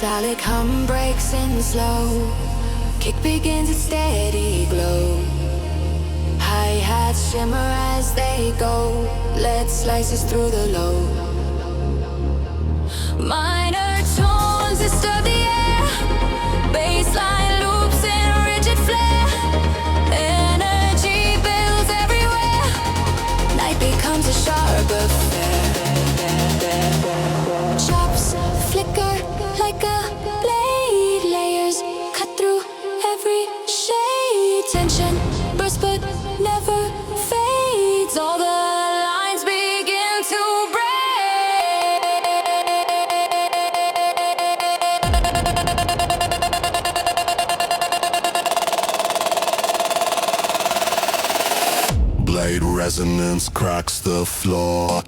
Metallic hum breaks in slow. Kick begins a steady glow. Hi-hats shimmer as they go. Lead slices through the low. Minor tones disturb the air. Bassline loops in rigid flare. Energy builds everywhere. Night becomes a sharp affair. Chops flicker like a blade. Layers cut through every shade. Tension bursts but never fades. All the lines begin to break. Blade resonance cracks the floor.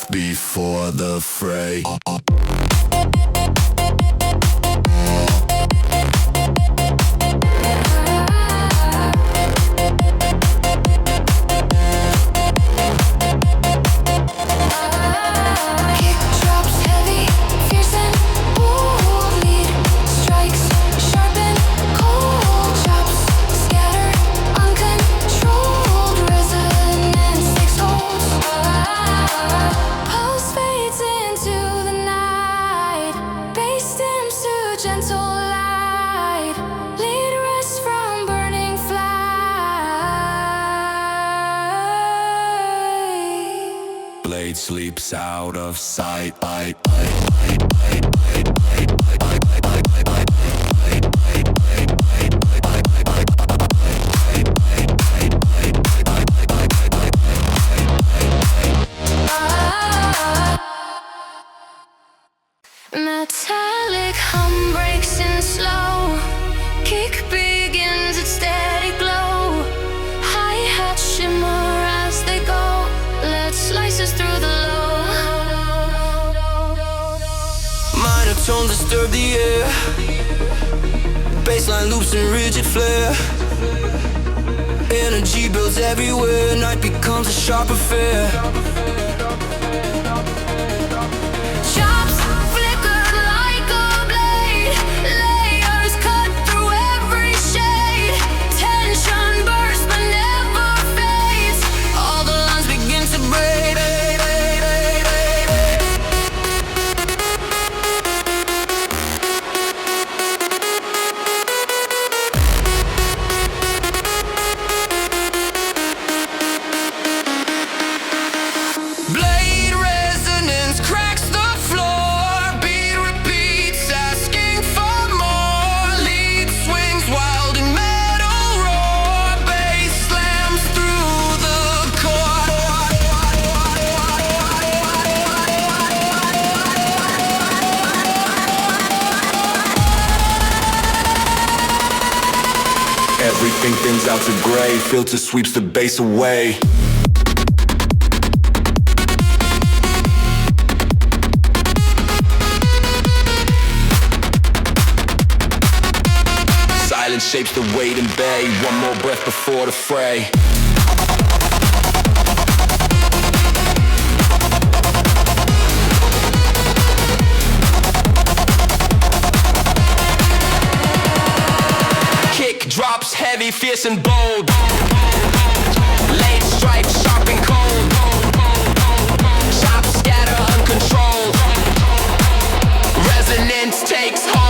Before the fray. Blade sleeps out of sight. Metallic hum breaks in slow. Kick begins its steady glow. Hi-hats shimmer as they go. Lead slices through the low. Minor tones disturb the air. Bassline loops in rigid flare. Energy builds everywhere. Night becomes a sharp affair. Chops flicker like a blade. Layers cut through every shade. Tension bursts but never fades. All the lines begin to break. Blade resonance cracks the floor. Beat repeats, asking for more. Lead swings wild in metal roar. Bass slams through the Everything thins out to gray. Filter sweeps the bass away. Silence shapes the weight and bay. One more breath before the fray. Kick drops heavy, fierce and bold. Late stripes, sharp and cold. Chops scatter uncontrolled. Resonance takes hold.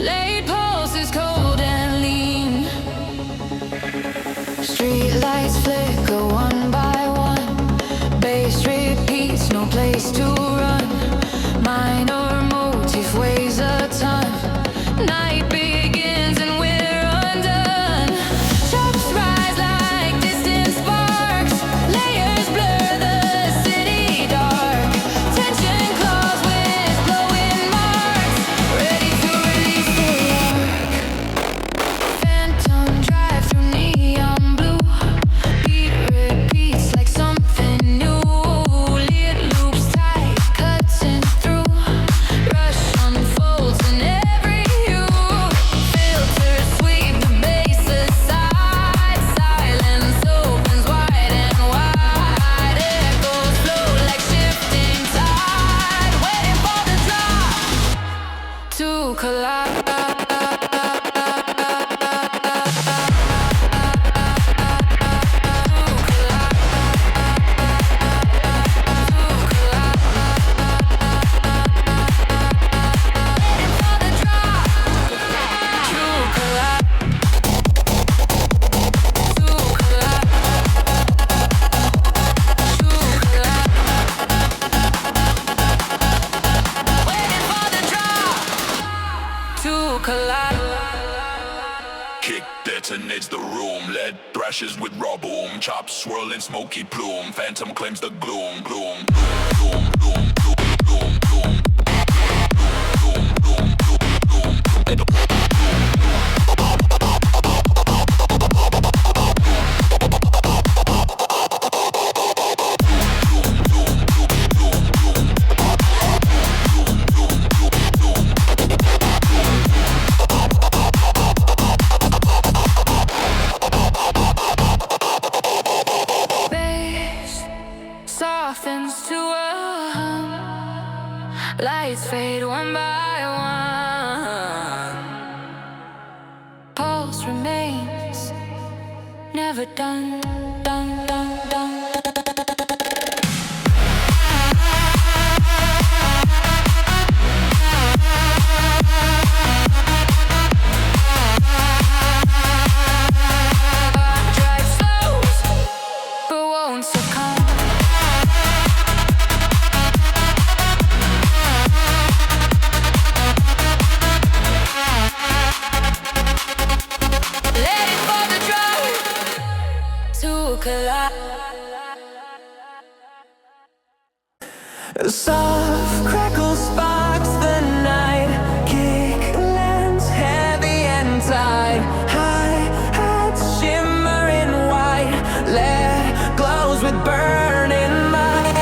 Late pulses cold and lean. Street lights flicker one by one. Bass repeats, no place to run. Minor motif weighs a ton. Night begins and we're undone. Shops rise like distant sparks. Layers blur the city dark. Tension claws with glowing marks. Ready to release the lark. Phantom drive through neon blue. Beat repeats like something new. Lead loops tight, cutting through. Rush unfolds in every hue. Filters sweep the bass aside. Silence opens wide and wide. Echoes flow like shifting tide. Waiting for the drop to collide. Kick detonates the room. Lead thrashes with raw boom. Chops swirling smoky plume. Phantom claims the gloom. Gloom, gloom, gloom, gloom, gloom, gloom, gloom, gloom, gloom, gloom, gloom. Bass softens to a hum. Lights fade one by one. Pulse remains never done, done, done, done. Drive slows, but won't succumb. Let it for the drive to collide. Soft crackle sparks the night. Kick lands heavy and tight. High hats shimmering white. Lead glows with burning mind.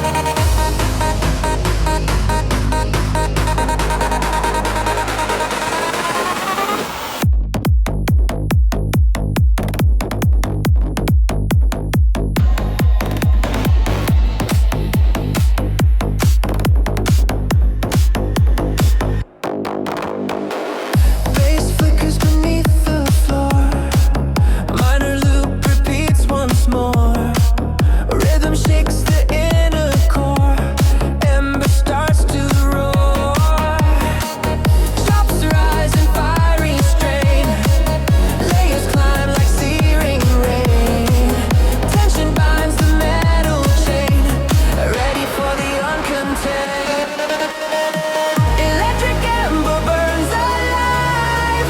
Bass flickers beneath the floor. Minor loop repeats once more. Rhythm shakes the inner core. Ember starts to roar. Chops rise in fiery strain. Layers climb like searing rain. Tension binds the metal chain. Ready for the uncontained. Electric ember burns alive.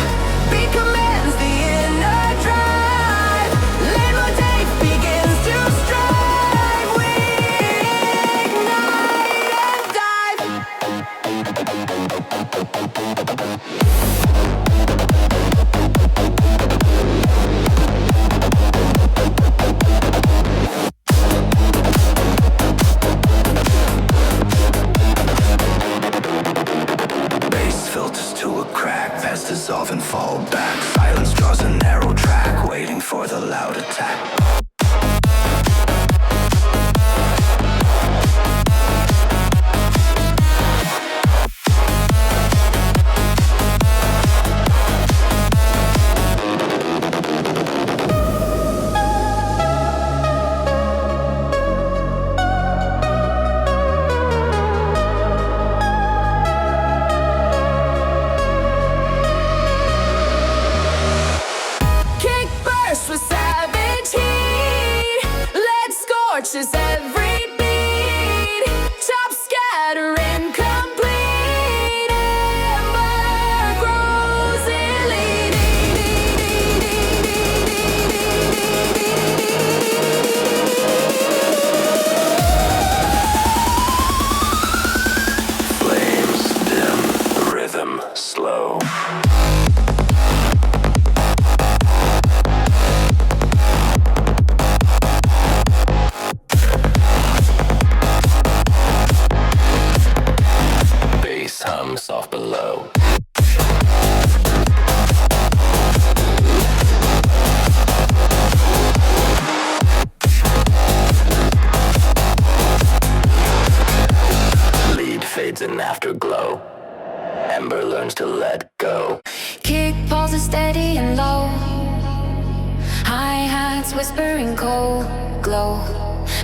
Beat commands the inner drive. Leitmotif begins to strive. We ignite and dive. Bass filters to a crack. Paths dissolve and fall back. Silence draws a narrow track, waiting for the loud attack. soft below. Lead fades in afterglow. Ember learns to let go. Kick pulses steady and low. Hi-hats whispering cold glow.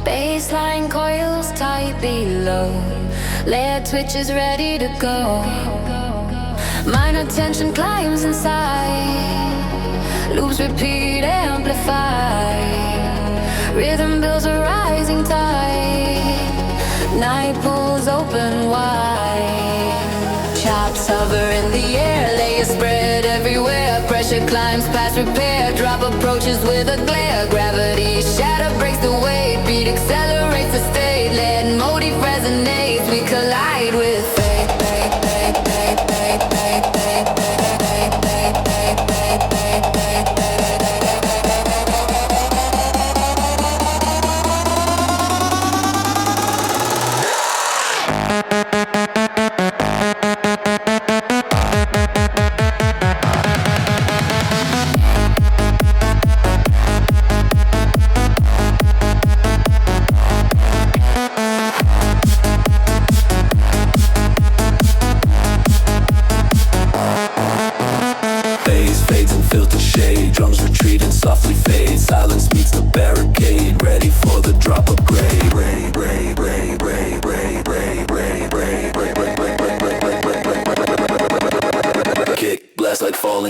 Bassline coils tight below. Lead twitches ready to go. Minor tension climbs inside. Loops repeat, amplify. Rhythm builds a rising tide. Night pulls open wide. Chops hover in the air, layers spread everywhere. Pressure climbs past repair. Drop approaches with a glare. Gravity shatter breaks the weight. Beat accelerates the state. Lead motif resonates. We collide with fate.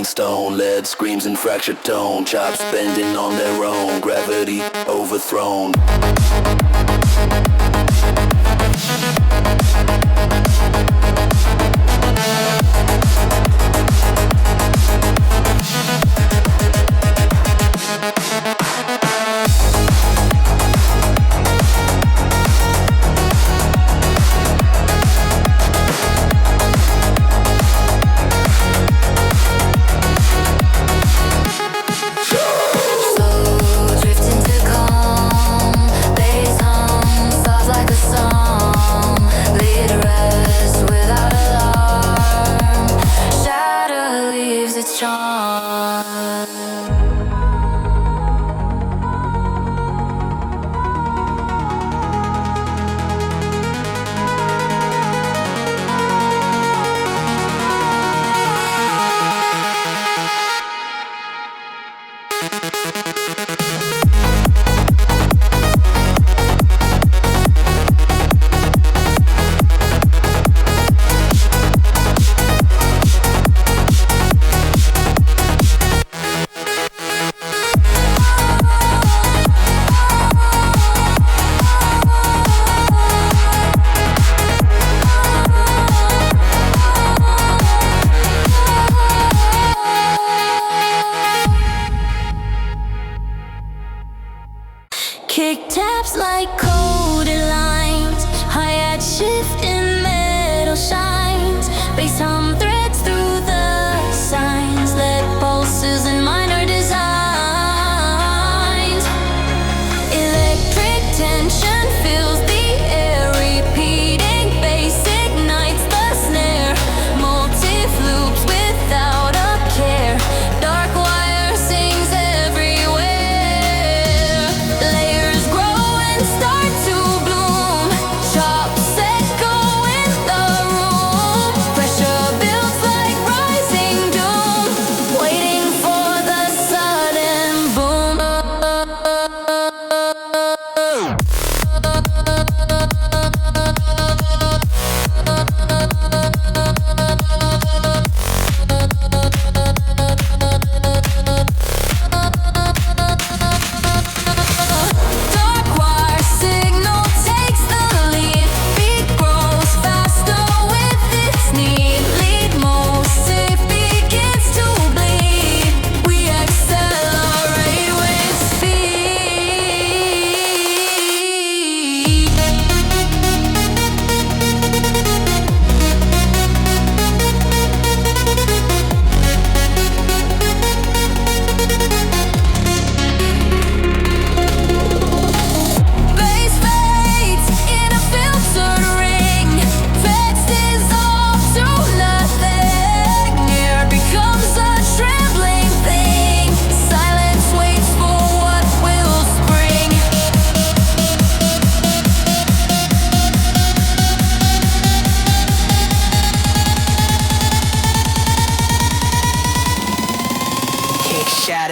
Stone, lead screams in fractured tone. Chops bending on their own. Gravity overthrown. Slow drift into calm. Bass hum.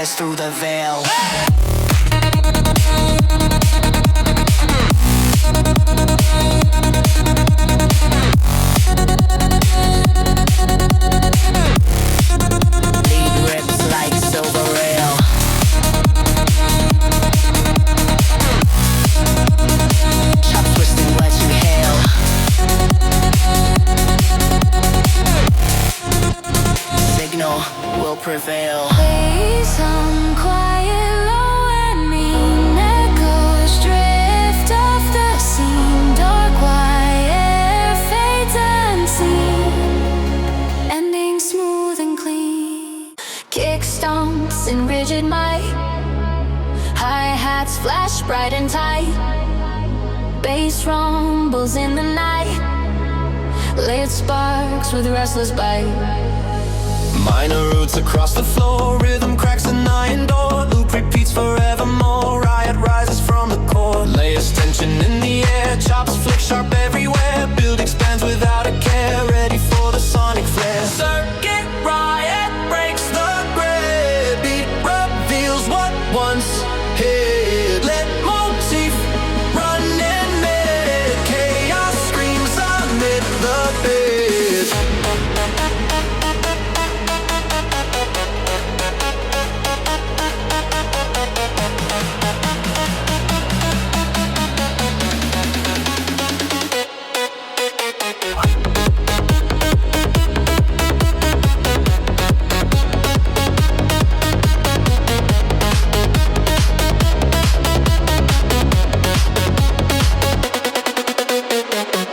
us through the veil. Lead rips like silver rail. Chop twisting what you hail. Signal will prevail. Play some quiet, low and mean echoes drift off the scene. Dark wire fades unseen, ending smooth and clean. Kick stomps in rigid might. Hi-hats flash bright and tight. Bass rumbles in the night. Lit sparks with restless bite. Minor roots across the floor, rhythm cracks an iron door. Loop repeats forevermore, riot rises from the core. Layers tension in the air, chops flick sharp everywhere. Build expands without a care, ready for the sonic flare. Circuit riot breaks the grid. Beat reveals what once hid. Let motif run in mid. Chaos screams amid the bid.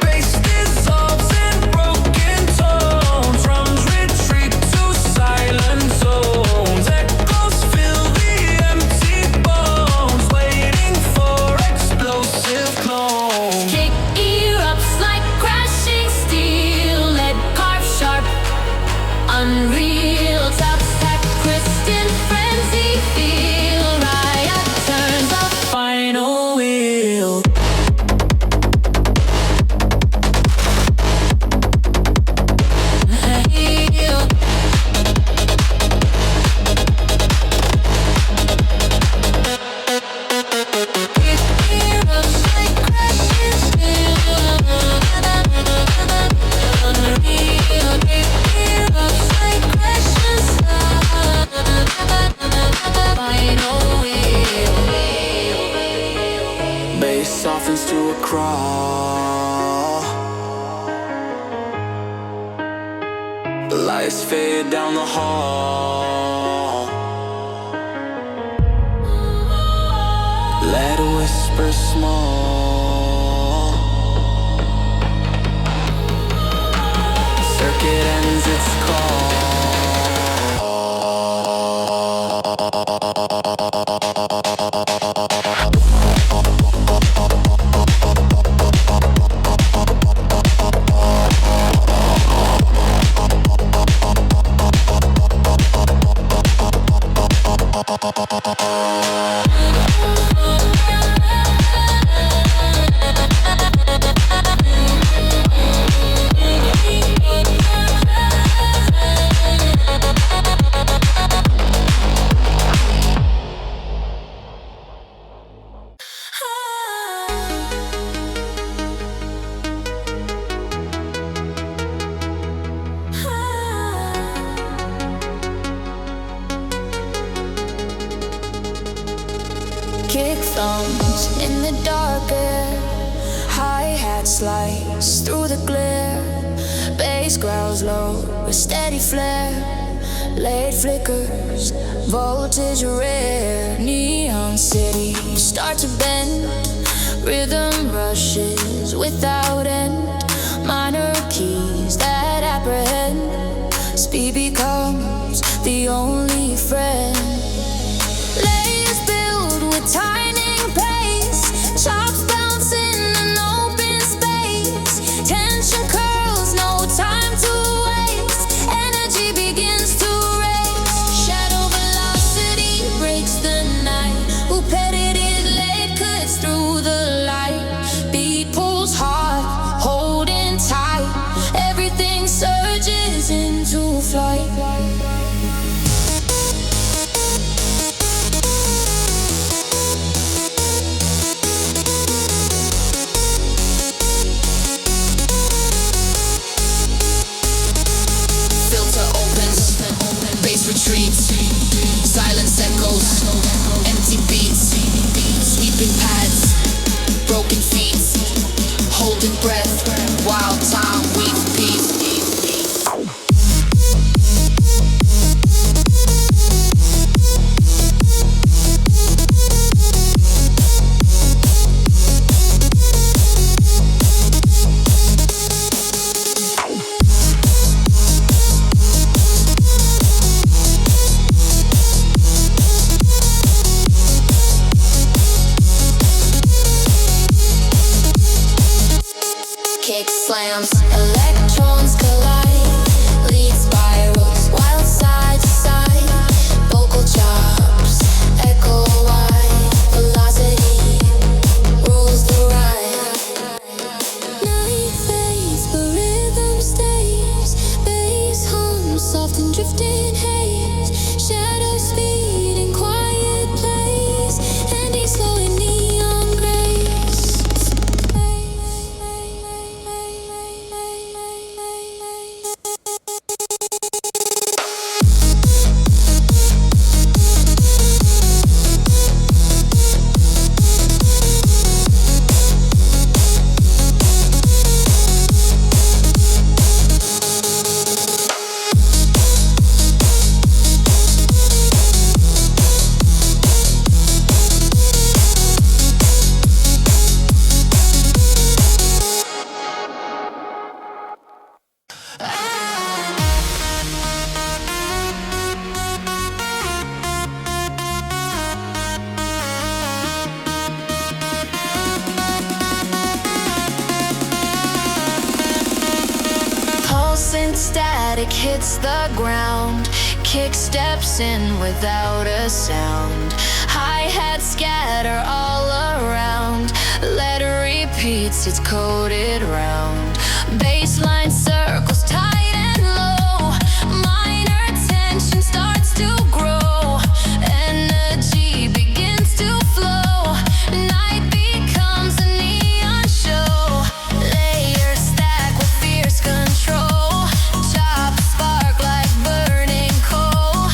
Bass dissolves in broken tones. Drums retreat to silent zones. Echoes fill the empty bones, waiting for explosive clones. Kick erupts like crashing steel. Lead carved sharp, unreal. Top sacristan frenzy feel. Riot turns the final wheel. Heal. Kick erupts like crashing steel. Unreal. Kick erupts like crashing steel. Final wheel. Bass softens to a crawl. Lights fade down the hall. Let a whisper small. Circuit ends its call. Kick thumps in the dark air. Hi-hat slice through the glare. Bass growls low with steady flare. Late flickers, voltage rare. Neon cities start to bend. Rhythm rushes without end. Minor keys that apprehend. Speed becomes the only friend. Layers build with tightening pace. Chops bounce in an open space. Tension curls, no time to waste. Energy begins to race. Shadow velocity breaks the night. Who petted it late cuts through the light. Beat pulls hard, holding tight. Everything surges into flight. streets, silence echoes, empty beats, sweeping pads, broken feet, holding breath, wild time, weak peace. Kick slams, electrons collide, lead spirals, wild side to side, vocal chops, echo wide, velocity rules the ride. Night fades, but rhythm stays, bass hums, soft and drifting haze, shadow speed in quiet place, ending slow in neon grace. Pulsing static hits the ground, kick steps in without a sound, hi-hat scatter all around, letter repeats, it's coded round, bassline circles tight and low, minor tension starts to grow, energy begins to flow, night becomes a neon show, layers stack with fierce control, chop spark like burning coal,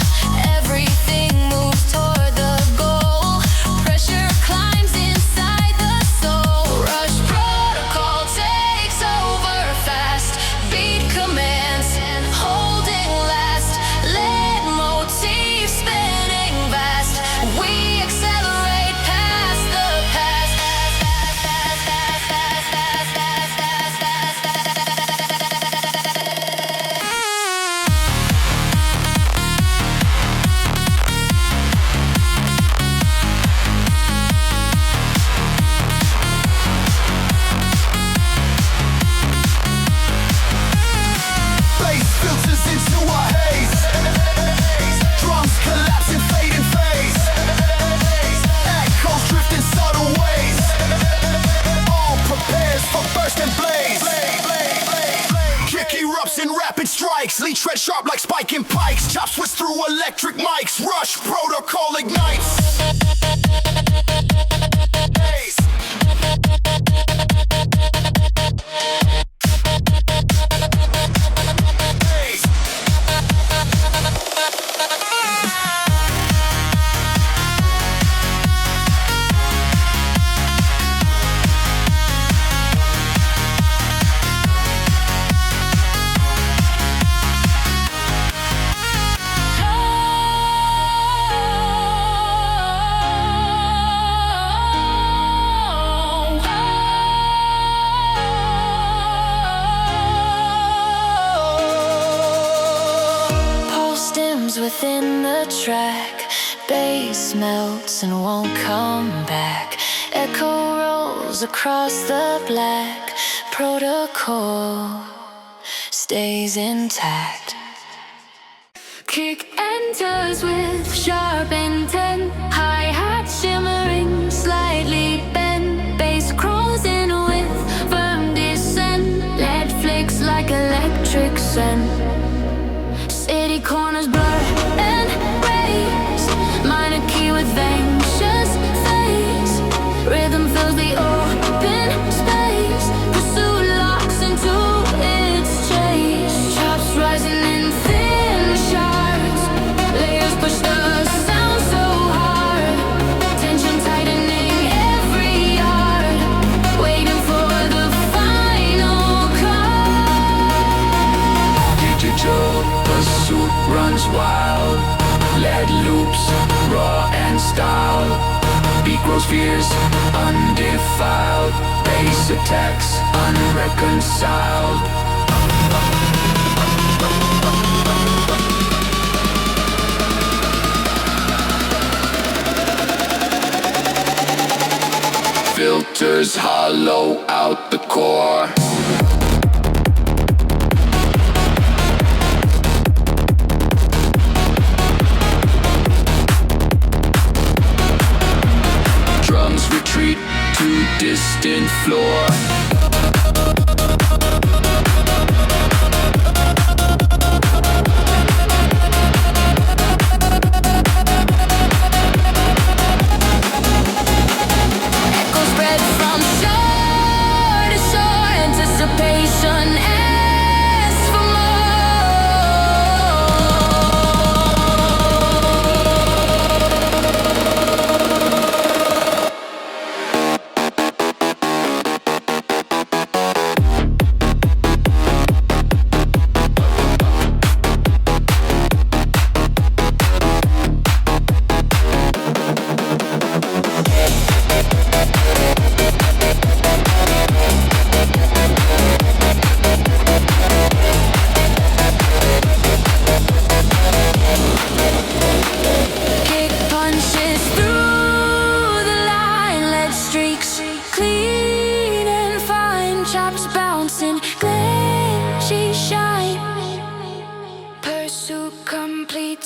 everything moves toward the goal, pressure climbs inside the soul, rush protocol takes over fast, beat commands and holding last, lead motif spinning vast, we accelerate past the past. Bass filters into a haze, drums collapse and fade in phase, echoes drift in subtle ways, all prepares for burst and blaze, kick erupts in rapid strikes, lead tread sharp like spiking pikes, chop switch through electric mics, rush protocol ignites. Haze. Haze. Pulse dims within the track, bass melts and won't come back, echo rolls across the black, protocol stays intact. Kick enters with sharp intent, hi-hat shimmering, slightly bent, bass crawls in with firm descent, lead flicks like electric scent, city corners blur and raise, minor key with anxious face, rhythm fills the open space, pursuit locks into its chase, chops rising in thin shards, runs wild. Lead loops, raw and style. Beat grows fierce, undefiled. Bass attacks, unreconciled. Filters hollow out the core. Drums retreat to distant floor.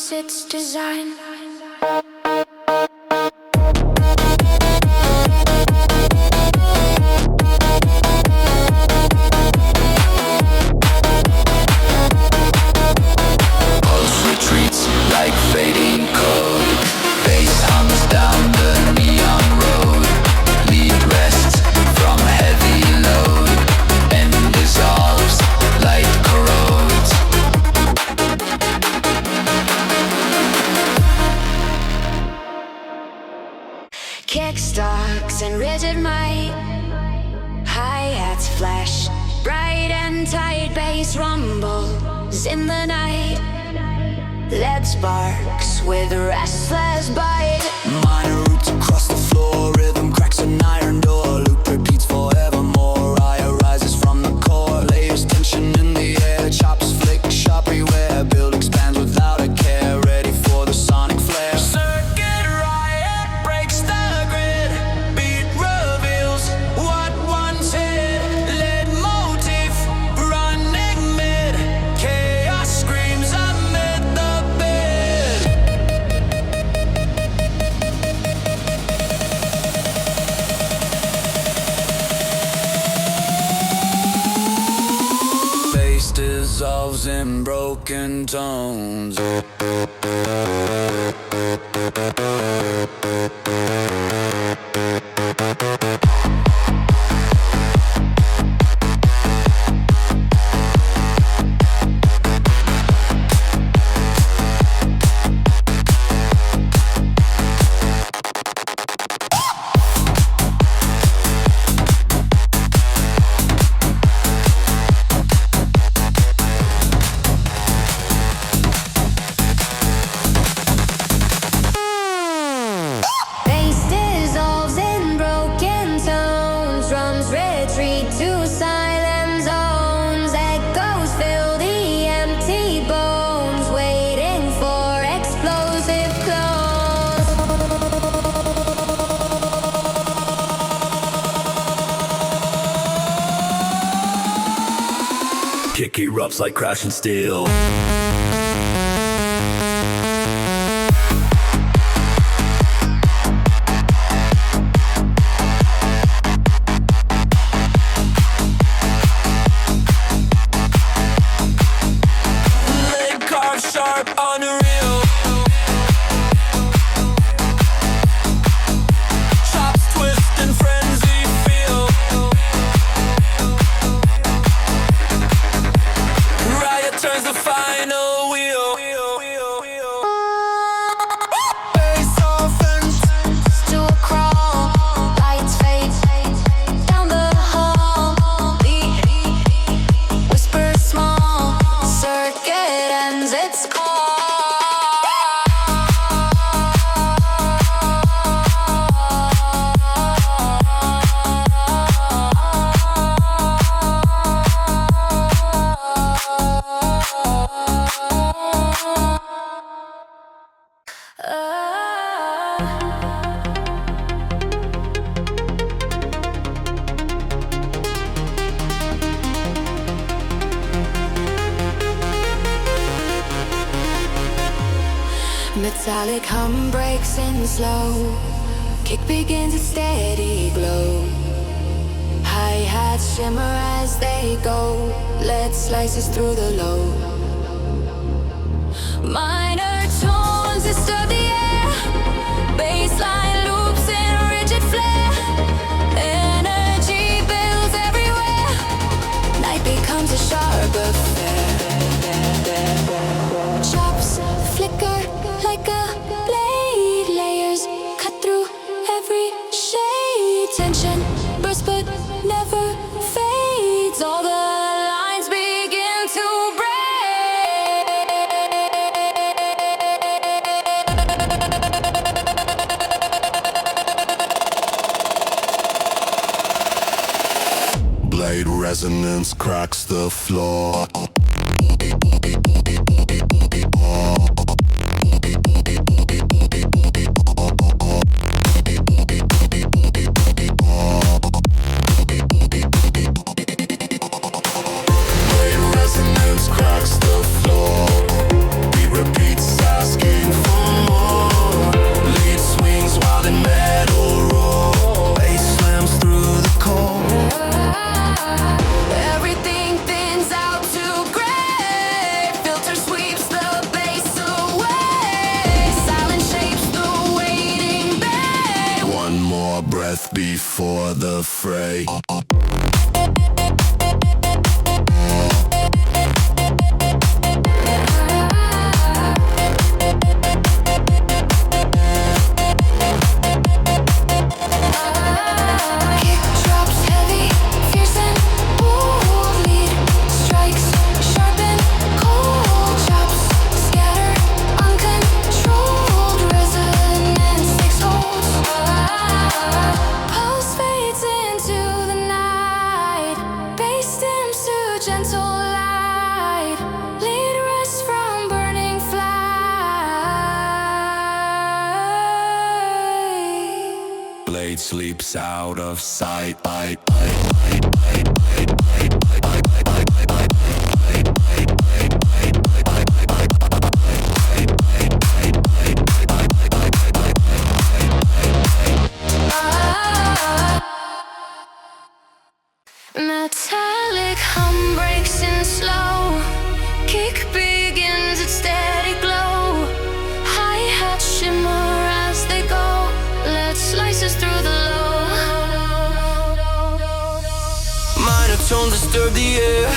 Its design. Pulse retreats like fading code. Bass hums down the neon road. Lead rests from heavy load and dissolves, light corrodes. Kickstarts and rigid might. Hi-hats flash, bright and tight. Bass rumbles in the night. Lead sparks with restless bite. Minor roots across the floor. Rhythm cracks an iron door. Loop repeats forevermore. Riot rises from the core. Layers tension in the air. Chops flick, sharp beware. Build expands without a care. Ready for the sonic flare. Circuit riot breaks the grid. Beat reveals what once hid. Lead motif running mid. Chaos screams amid the bid. Bass dissolves in broken tones. Bass dissolves in broken tones. Drums retreat to silent zones. Echoes fill the empty bones, waiting for explosive close. Kick erupts like crashing steel. Leg carved sharp, unreal. Chops twist and frenzy feel. Riot turns the final wheel. Bass softens To a crawl, lights fade down the hall. Beat whispers small, circuit ends its call. Metallic hum breaks in slow. Kick begins a steady glow. Hi-hats shimmer as they go. Lead slices through the low. Minor tones disturb the air. Bassline loops in rigid flare. Energy builds everywhere. Night becomes a sharp affair. Chops flicker like a blade. Layers cut through every shade. Tension bursts but never fades. All the lines begin to break. Blade resonance cracks the floor. Before the fray. Sleeps out of sight. Metallic hum breaks in slow. Kick begins its steady glow. Hi-hats shimmer as they go. Lead slices through the low. Minor tones disturb the air.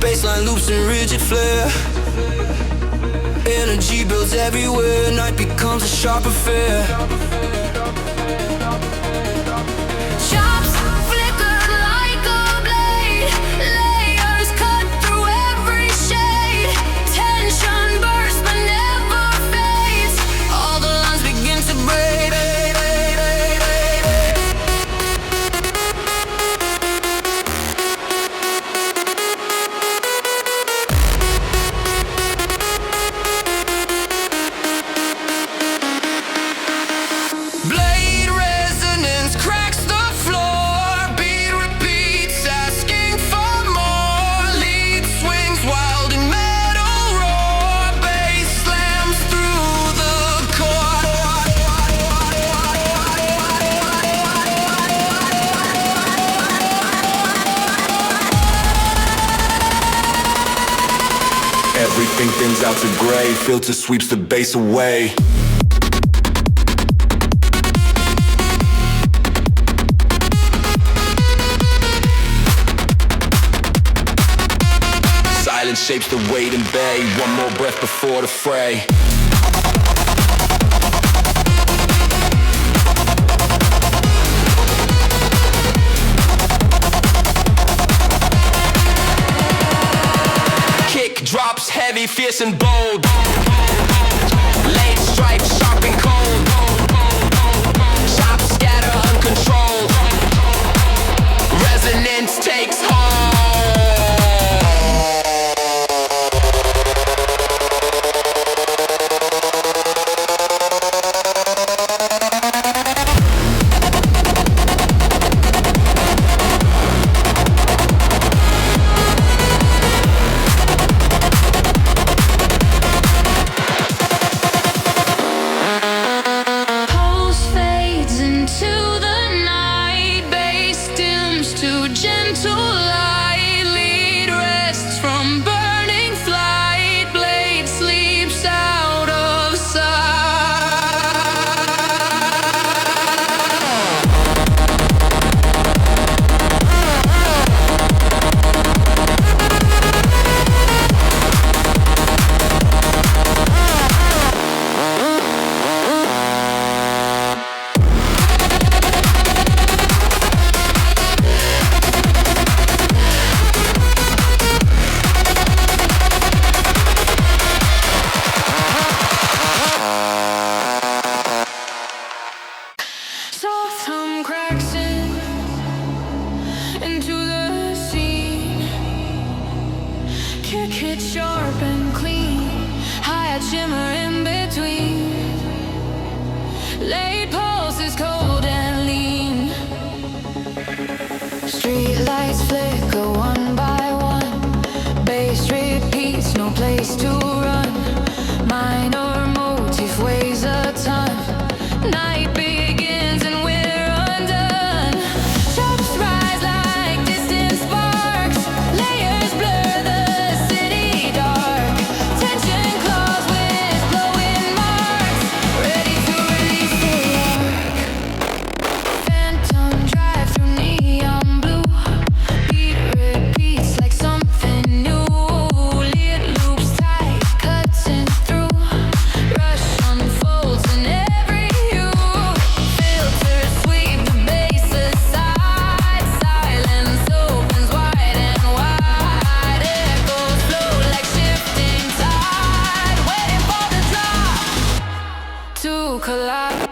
Bassline loops in rigid flare. Energy builds everywhere. Night becomes a sharp affair. Chops flickered like a blade. Layers cut through every shade. Tension bursts but never fades. All the lines begin to break. Blade resonance cracks the floor. Beat repeats, asking for more. Lead swings wild in metal roar. Bass slams through the core. Everything thins out to gray. Filter sweeps the bass away. Silence shapes the weight and bay. One more breath before the fray. Kick drops heavy, fierce and bold. Late stripes, sharp and cold. Chops scatter uncontrolled. Resonance takes hold. sharp and clean, high shimmer in between. Late pulses cold and lean. Street lights flicker one by one. Bass repeats, no place to run. Minor motif weighs a ton. Night begins and we're undone. Chops rise like distant sparks. Layers blur the city dark. Tension claws with glowing marks. Ready to release the lark. Phantom drive through neon blue. Beat repeats like something new. Lit loops tight, cutting through. Rush unfolds in every hue. Filters sweep the bass aside. Silence opens wide and wide. Echoes flow like shifting tide. Waiting for the drop to collide.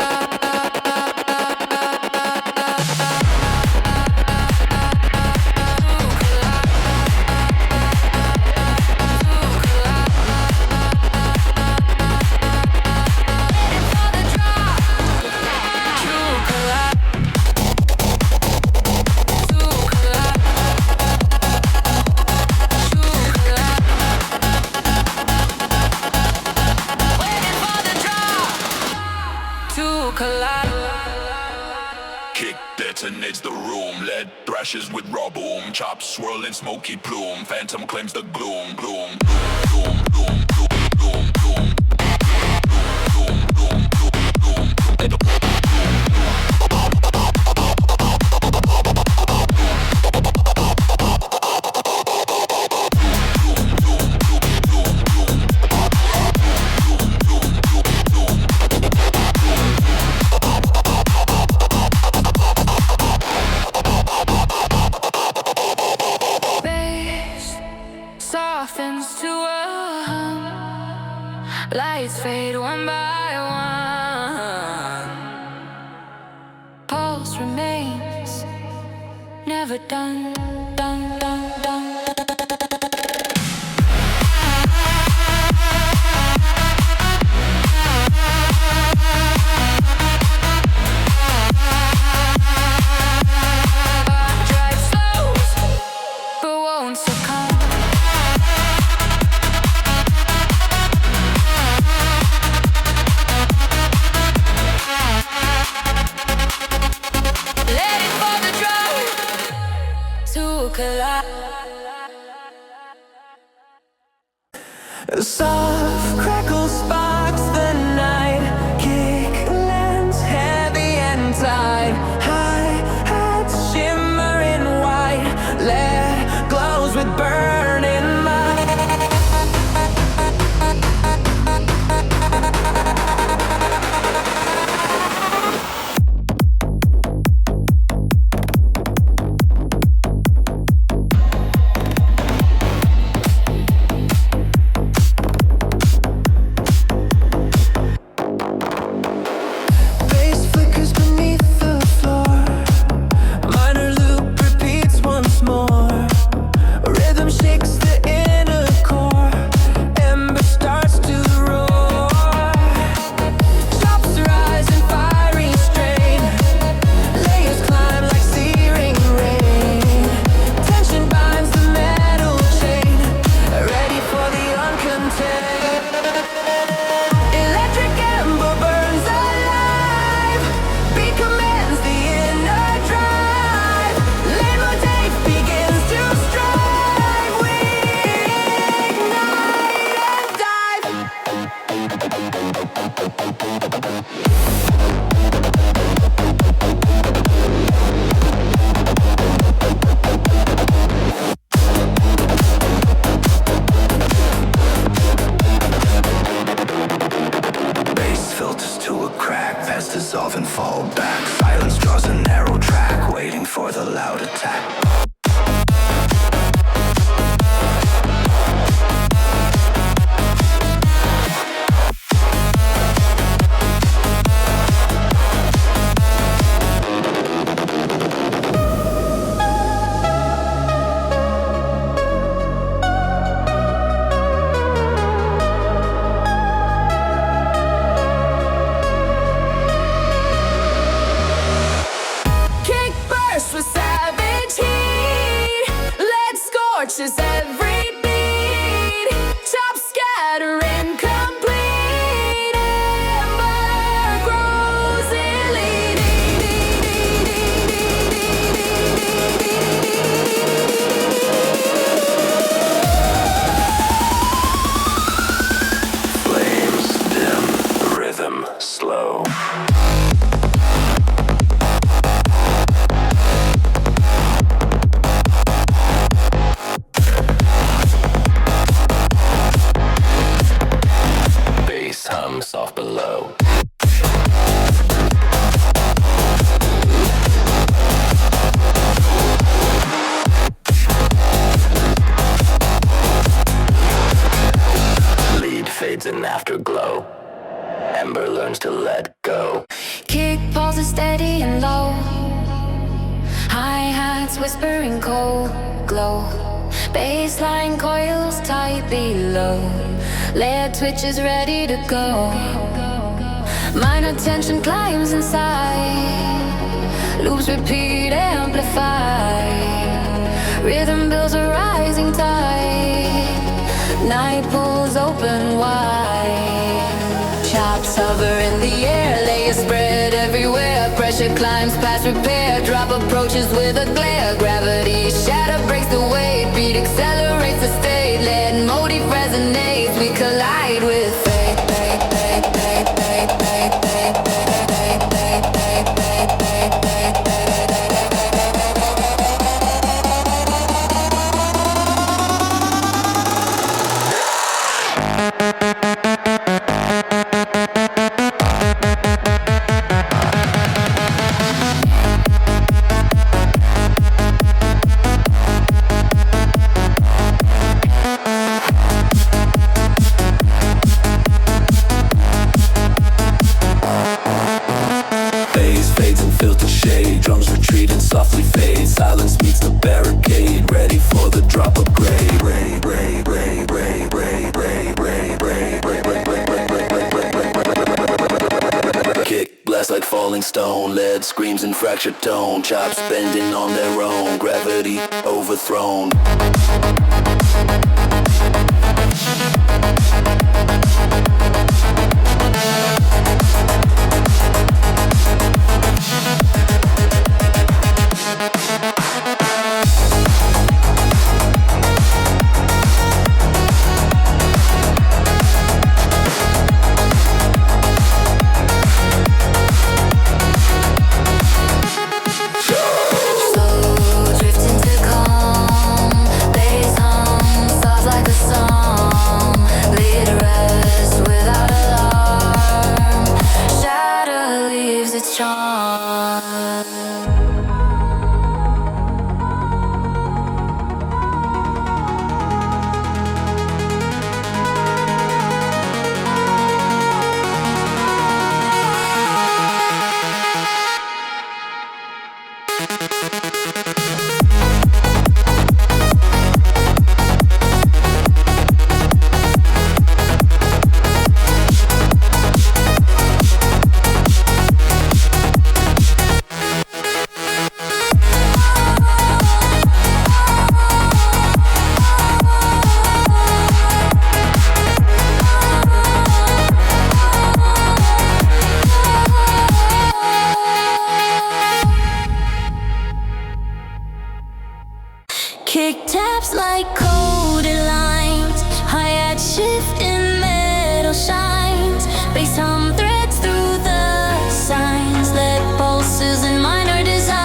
Kick detonates the room. Lead thrashes with raw boom. Chops swirling smoky plume. Phantom claims the gloom. Gloom, gloom, gloom, gloom, gloom, gloom. Bass softens to a hum. Lights fade one by one. Pulse remains never done, done, done, done. Drive slows, but won't succumb. Ready for the drive to collide. Soft crackle sparks the night. Kick lands heavy and tight. High hats shimmer in white. Lead glows with burning light. soft below. Lead fades in afterglow. Ember learns to let go. Kick pulses steady and low. Hi-hats whispering cold glow. Bassline coils tight below. Lead twitches ready to go. Minor tension climbs inside. Loops repeat, amplify. Rhythm builds a rising tide. Night pulls open wide. Chops hover in the air, layers spread everywhere. Pressure climbs past repair. Drop approaches with a glare. Gravity shatter breaks the weight. Beat accelerates the state. Lead motif resonates. We collide with fate. Softly fade, silence meets the barricade. Ready for the drop of grade. Kick blast like falling stone. Lead screams in fractured tone. Chops bending on their own. Gravity overthrown. Kick taps like coded lines. Hi-hat shift in metal shines. Bass hum threads through the signs. Lead pulses and minor designs.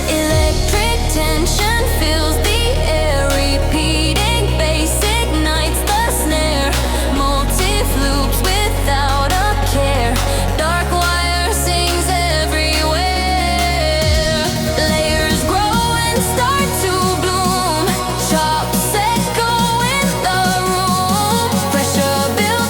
Electric tension fills the air. Repeating bass ignites the snare. Motif loops without a care. Dark wire sings everywhere. Layers grow and start to bloom. Chops echo in the room. Pressure builds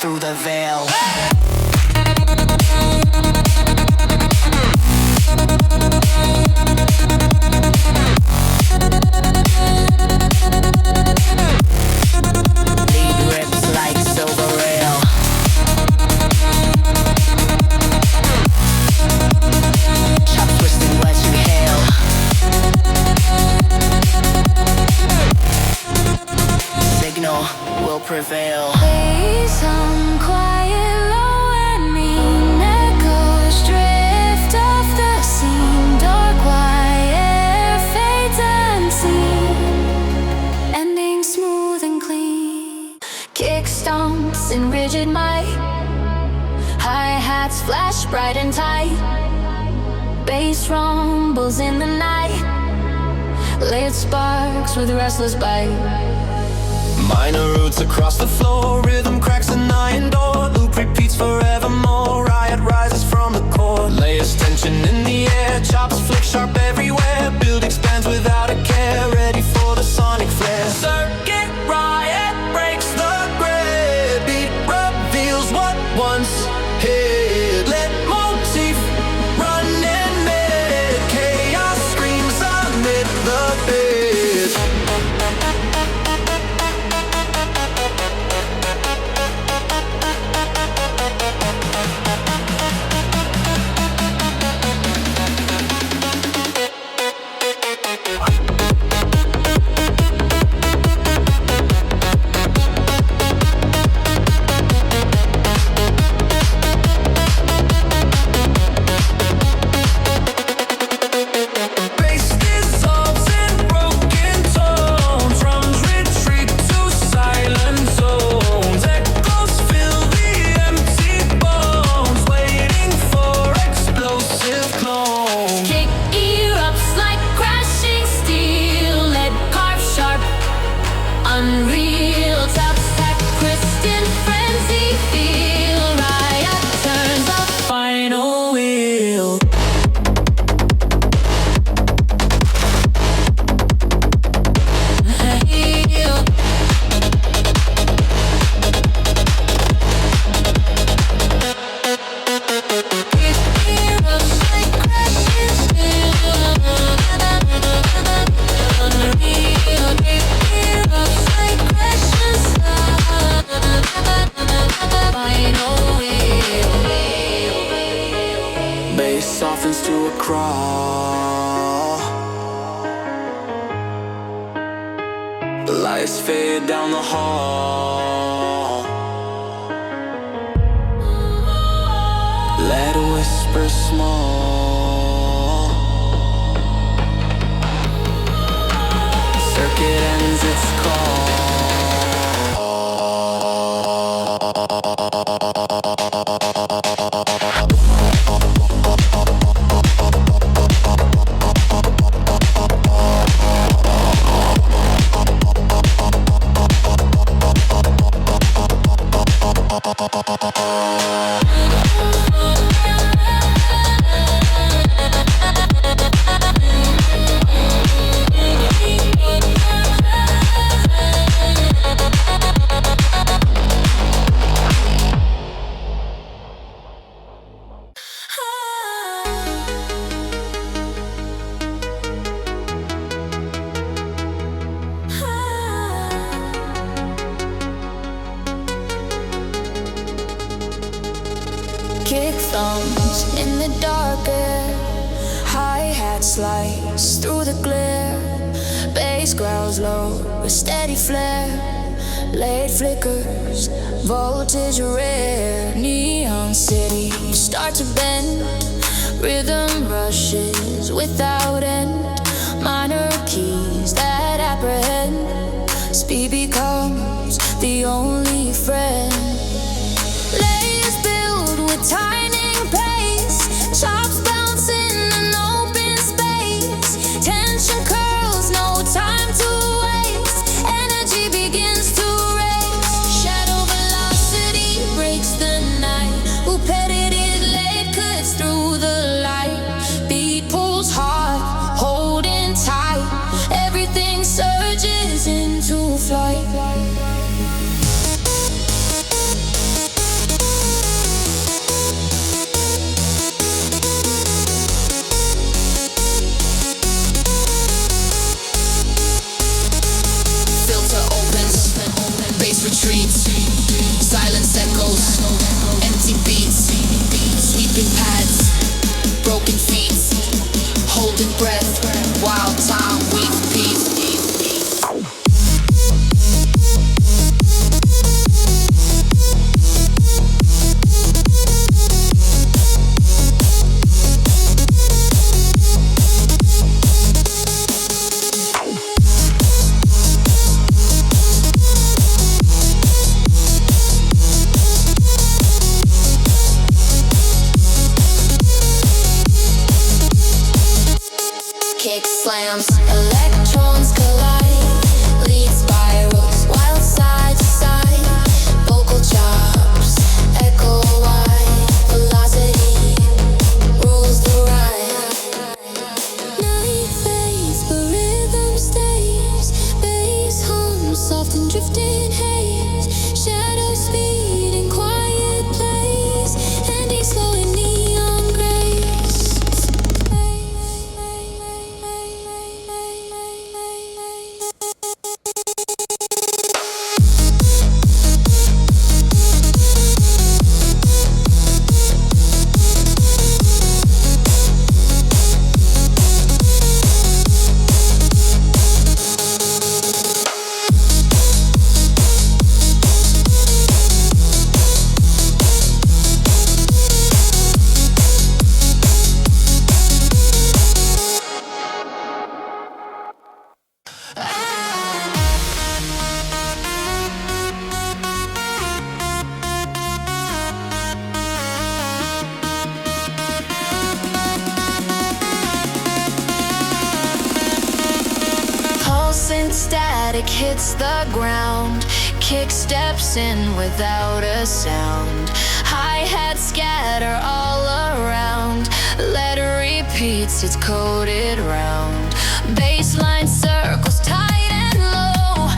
through the veil. Lead rips like silver rail. Chop twisting what you hail. Signal will prevail. Play some quiet, low and mean echoes drift off the scene. Dark wire fades unseen, ending smooth and clean. Kick stomps in rigid might. Hi-hats flash bright and tight. Bass rumbles in the night. Lit sparks with restless bite. Minor roots across the floor. Rhythm cracks an iron door. Loop repeats forevermore. Riot rises from the core. Layers tension in the air. Chops flick sharp everywhere. Build expands without a care. Ready for the sonic flare. Circuit riot breaks the grid. Beat reveals what once hid. Let motif run in mid. Chaos screams amid the bid. Bass dissolves in broken tones. Drums retreat to silent zones. Echoes fill the empty bones, waiting for explosive clones. Kick erupts like crashing steel. Lead carved sharp, unreal. Top sacristan frenzy feel. Riot turns the final wheel. Bass softens to a crawl. Lights fade down the hall. Let a whisper small. Circuit ends its call. Kick thumps in the dark air. Hi-hat slice through the glare. Bass growls low with steady flare. Late flickers, voltage rare. Neon cities start to bend. Rhythm rushes without end. Minor keys that apprehend. Speed becomes the only friend. Layers build with tightening pace. Chops bounce in an open space. Tension curls, no time to waste. Energy begins to race. Shadow velocity breaks the night. Who petted it late cuts through the light. Beat pulls hard, holding tight. Everything surges into flight. streets, silence echoes, empty beats, sweeping pads, broken feet, holding breath, wild time with peace. Kick slams, electrons collide, lead spirals, wild side to side, vocal chops, echo wide, velocity rules the ride. Night fades, but rhythm stays, bass hums, soft and drifting haze, shadow speed in quiet place, ending slow in neon grace. Pulsing static hits the ground, kick steps in without a sound, hi-hat scatter all around, letter repeats, it's coded round, bassline circles tight and low,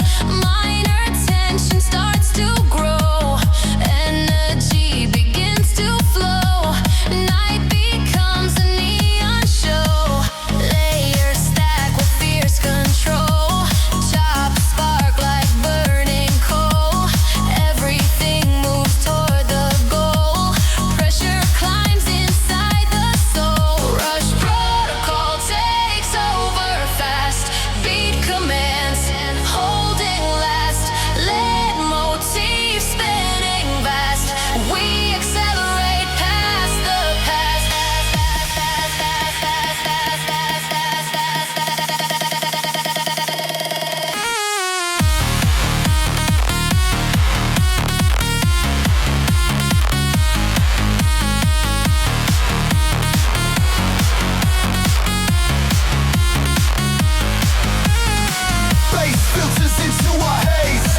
minor tension starts to grow, energy begins to flow, night becomes a neon show, layers stack with fierce control, chops spark like burning coal, everything moves toward the goal, pressure climbs inside the soul, rush protocol takes over fast, beat commands and holding last, lead motif spinning vast, we accelerate past the past. Bass filters into a haze,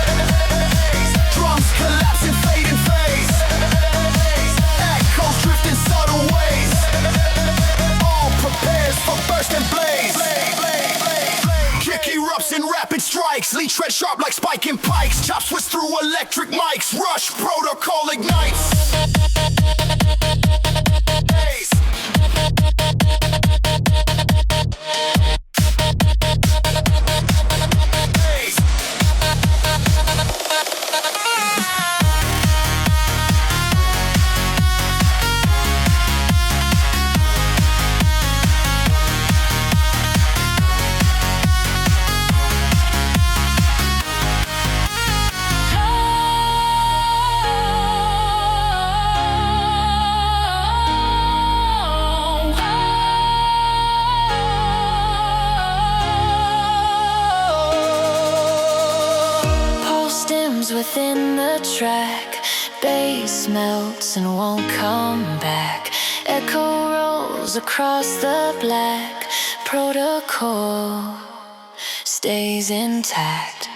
drums collapse and fade in phase, echoes drift in subtle ways, all prepares for burst and blaze, kick erupts in rapid strikes, lead tread sharp like spiking pikes, chops switch through electric mics, rush protocol ignites. Haze. Haze. Pulse dims within the track, bass melts and won't come back, echo rolls across the black, protocol stays intact.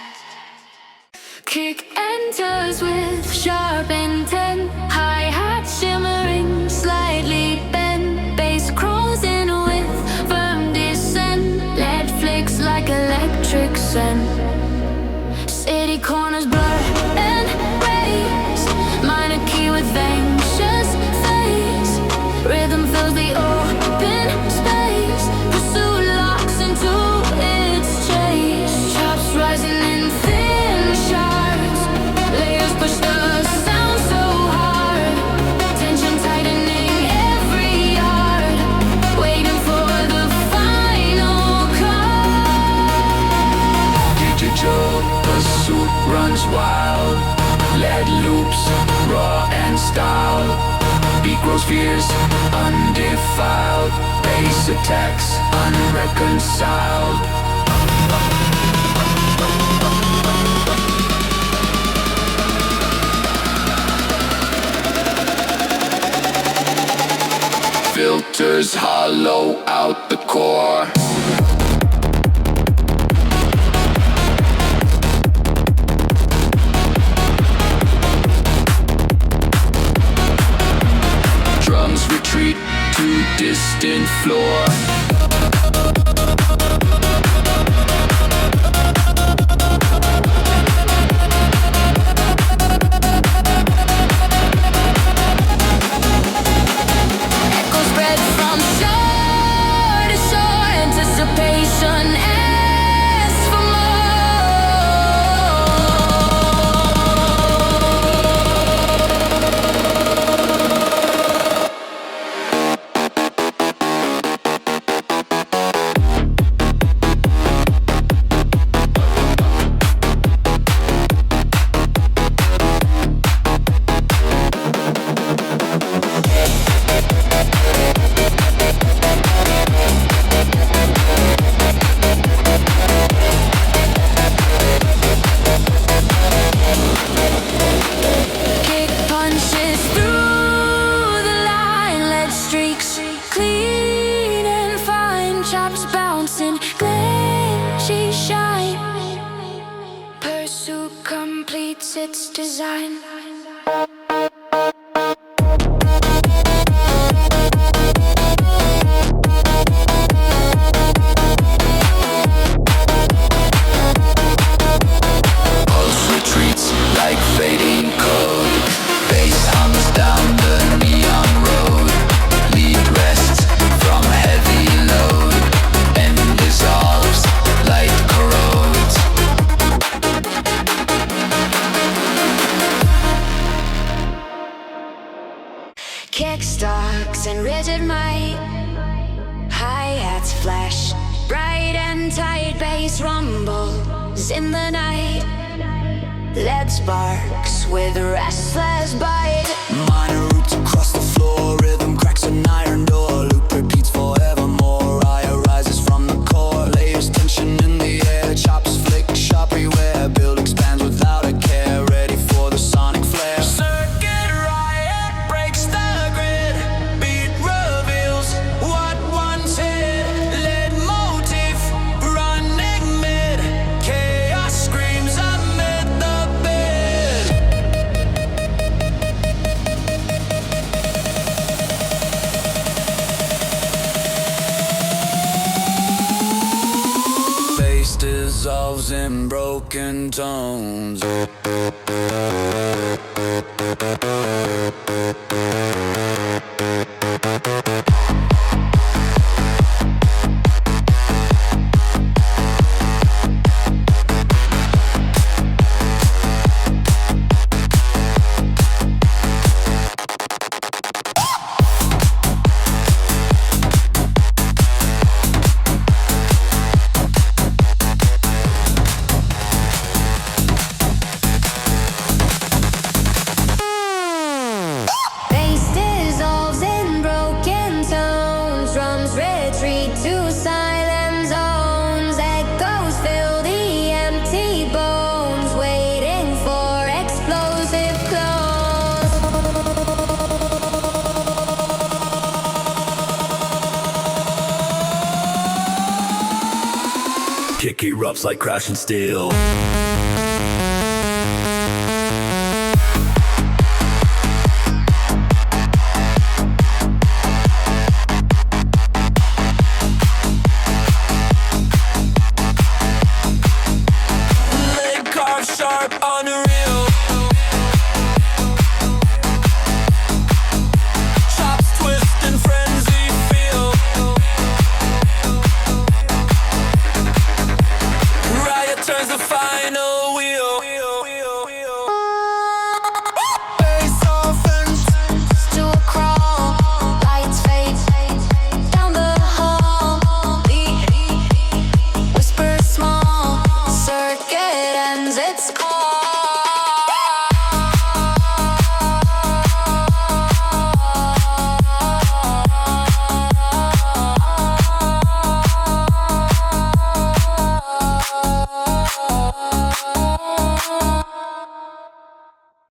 Kick enters with sharp intent, hi-hat shimmering, slightly bent, bass crawls in with firm descent, lead flicks like electric scent, city corners blur and raise, minor key with anxious face, rhythm fills the open space, pursuit locks into its chase, chops rising in thin shards, Pursuit runs wild. Lead loops, raw and style. Beat grows fierce, undefiled. Bass attacks, unreconciled. Filters hollow out the core. Drums retreat to distant floor. Echoes spread from shore to shore. Anticipation asks for kick punches through the line. Lead streaks clean and fine. Chops bouncing, glitchy shine. Pursuit completes its design. Pulse retreats like fading code. Bass hums down the neon road. Lead rests from heavy load. And dissolves, light corrodes. Kickstarts and rigid might. Hi-hats flash, bright and tight. Bass rumbles in the night. Lead sparks with restless bite. Minor roots across the floor. Rhythm cracks an iron door. Loop repeats forevermore. Eye rises from the core. Layers tension in the air. Chops flick sharp beware. Build expands without a care. Ready for the sonic flare. Circuit riot breaks the grid. Beat reveals what once hid. Lead motif running mid. Chaos screams amid the bid. Bass dissolves in broken tones. Bass dissolves in broken tones. Drums retreat to silent zones. Echoes fill the empty bones, waiting for explosive close. Kick erupts like crashing steel.